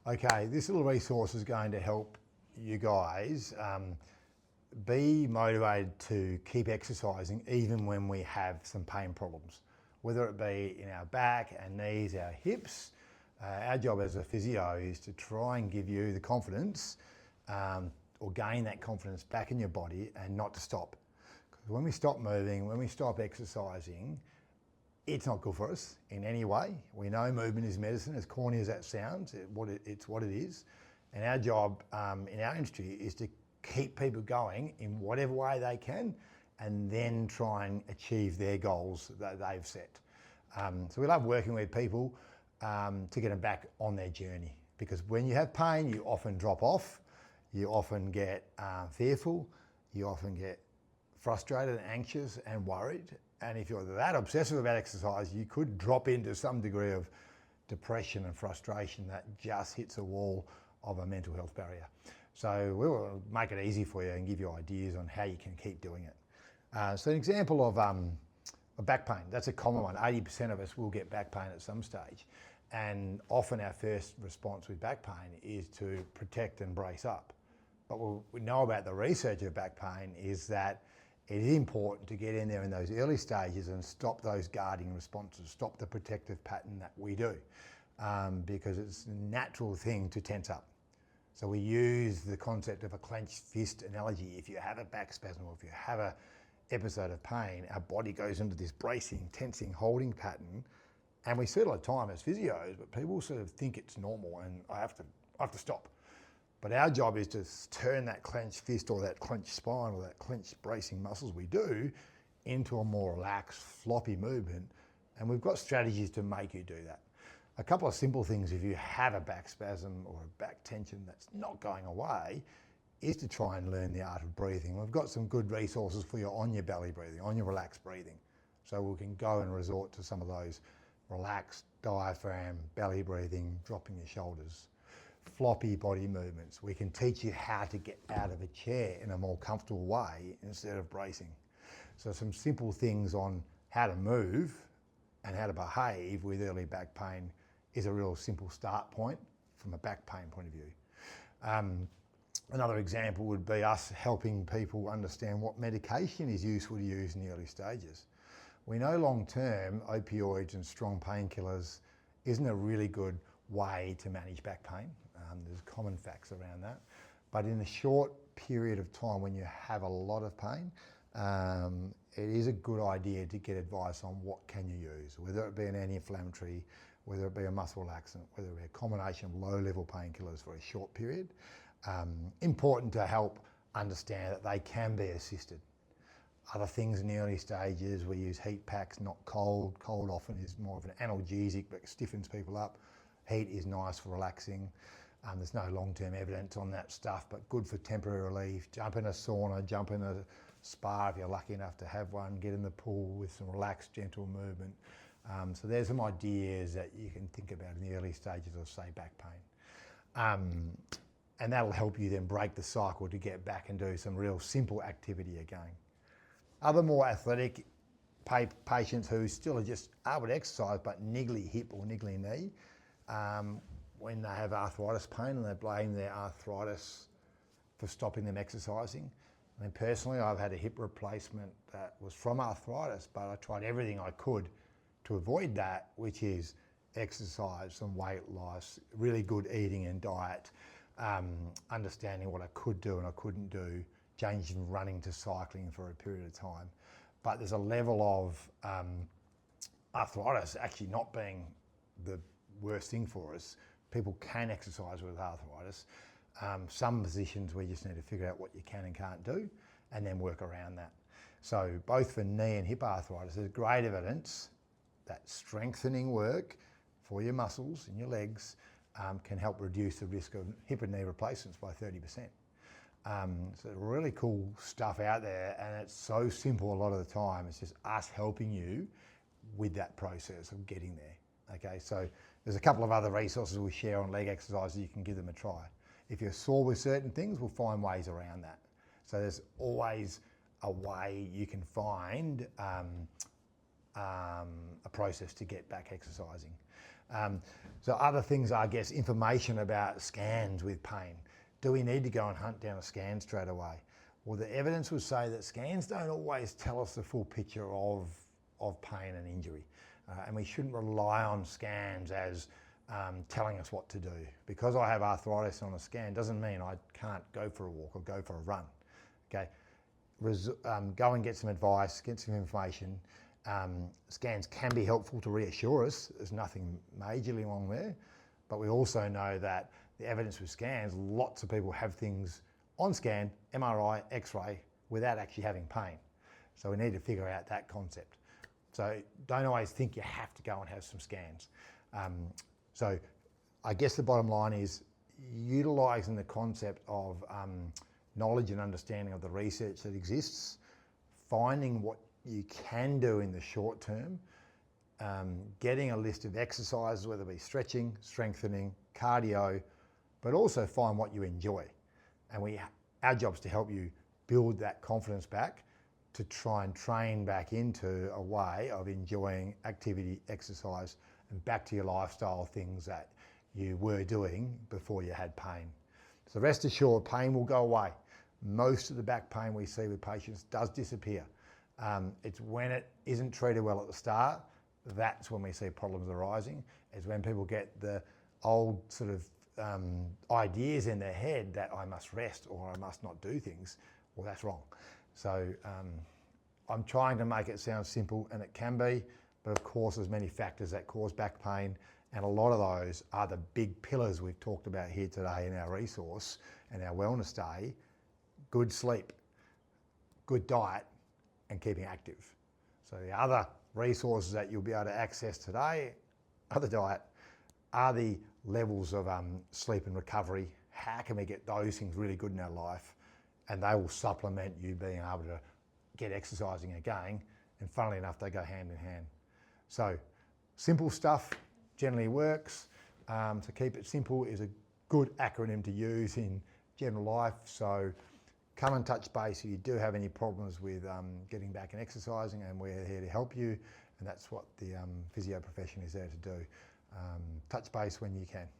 Okay, this little resource is going to help you guys be motivated to keep exercising even when we have some pain problems, whether it be in our back, our knees, our hips. Our job as a physio is to try and give you the confidence or gain that confidence back in your body and not to stop. Because when we stop moving, when we stop exercising, it's not good for us in any way. We know movement is medicine, as corny as that sounds, it's what it is. And our job in our industry is to keep people going in whatever way they can and then try and achieve their goals that they've set. So we love working with people to get them back on their journey, because when you have pain, you often drop off, you often get fearful, you often get frustrated and anxious and worried. And if you're that obsessive about exercise, you could drop into some degree of depression and frustration that just hits a wall of a mental health barrier. So we will make it easy for you and give you ideas on how you can keep doing it. So an example of back pain, that's a common one. 80% of us will get back pain at some stage. And often our first response with back pain is to protect and brace up. But what we know about the research of back pain is that it is important to get in there in those early stages and stop those guarding responses, stop the protective pattern that we do, because it's a natural thing to tense up. So we use the concept of a clenched fist analogy. If you have a back spasm or if you have an episode of pain, our body goes into this bracing, tensing, holding pattern, and we see it all the time as physios, but people sort of think it's normal and I have to stop. But our job is to turn that clenched fist or that clenched spine or that clenched bracing muscles we do into a more relaxed, floppy movement. And we've got strategies to make you do that. A couple of simple things if you have a back spasm or a back tension that's not going away is to try and learn the art of breathing. We've got some good resources for you on your belly breathing, on your relaxed breathing. So we can go and resort to some of those relaxed diaphragm, belly breathing, dropping your shoulders. Floppy body movements. We can teach you how to get out of a chair in a more comfortable way instead of bracing. So some simple things on how to move and how to behave with early back pain is a real simple start point from a back pain point of view. Another example would be us helping people understand what medication is useful to use in the early stages. We know long term opioids and strong painkillers isn't a really good way to manage back pain. There's common facts around that. But in a short period of time when you have a lot of pain, it is a good idea to get advice on what can you use, whether it be an anti-inflammatory, whether it be a muscle relaxant, whether it be a combination of low-level painkillers for a short period. Important to help understand that they can be assisted. Other things in the early stages, we use heat packs, not cold. Cold often is more of an analgesic, but stiffens people up. Heat is nice for relaxing. There's no long-term evidence on that stuff, but good for temporary relief. Jump in a sauna, jump in a spa if you're lucky enough to have one, get in the pool with some relaxed, gentle movement. So there's some ideas that you can think about in the early stages of, say, back pain. And that'll help you then break the cycle to get back and do some real simple activity again. Other more athletic patients who still are just able to exercise but niggly hip or niggly knee, when they have arthritis pain and they blame their arthritis for stopping them exercising. I mean, personally, I've had a hip replacement that was from arthritis, but I tried everything I could to avoid that, which is exercise, some weight loss, really good eating and diet, understanding what I could do and I couldn't do, changing running to cycling for a period of time. But there's a level of arthritis actually not being the worst thing for us. People can exercise with arthritis. Some positions we just need to figure out what you can and can't do and then work around that. So both for knee and hip arthritis, there's great evidence that strengthening work for your muscles and your legs can help reduce the risk of hip and knee replacements by 30%. So really cool stuff out there, and it's so simple a lot of the time. It's just us helping you with that process of getting there. Okay, so there's a couple of other resources we share on leg exercises. You can give them a try. If you're sore with certain things, we'll find ways around that. So there's always a way you can find a process to get back exercising. So other things, I guess, information about scans with pain. Do we need to go and hunt down a scan straight away? Well, the evidence will say that scans don't always tell us the full picture of pain and injury. And we shouldn't rely on scans as telling us what to do. Because I have arthritis on a scan doesn't mean I can't go for a walk or go for a run. Okay, go and get some advice, get some information. Scans can be helpful to reassure us there's nothing majorly wrong there, but we also know that the evidence with scans, lots of people have things on scan, MRI, X-ray, without actually having pain. So we need to figure out that concept. So don't always think you have to go and have some scans. So I guess the bottom line is utilising the concept of knowledge and understanding of the research that exists, finding what you can do in the short term, getting a list of exercises, whether it be stretching, strengthening, cardio, but also find what you enjoy. And our job is to help you build that confidence back to try and train back into a way of enjoying activity, exercise, and back to your lifestyle things that you were doing before you had pain. So rest assured, pain will go away. Most of the back pain we see with patients does disappear. It's when it isn't treated well at the start, that's when we see problems arising. It's when people get the old sort of ideas in their head that I must rest or I must not do things. Well, that's wrong. So I'm trying to make it sound simple, and it can be, but of course there's many factors that cause back pain, and a lot of those are the big pillars we've talked about here today in our resource and our wellness day: good sleep, good diet, and keeping active. So the other resources that you'll be able to access today, other diet, are the levels of sleep and recovery. How can we get those things really good in our life? And they will supplement you being able to get exercising again. And funnily enough, they go hand in hand. So simple stuff generally works. To keep it simple is a good acronym to use in general life. So come and touch base if you do have any problems with getting back and exercising, and we're here to help you. And that's what the physio profession is there to do. Touch base when you can.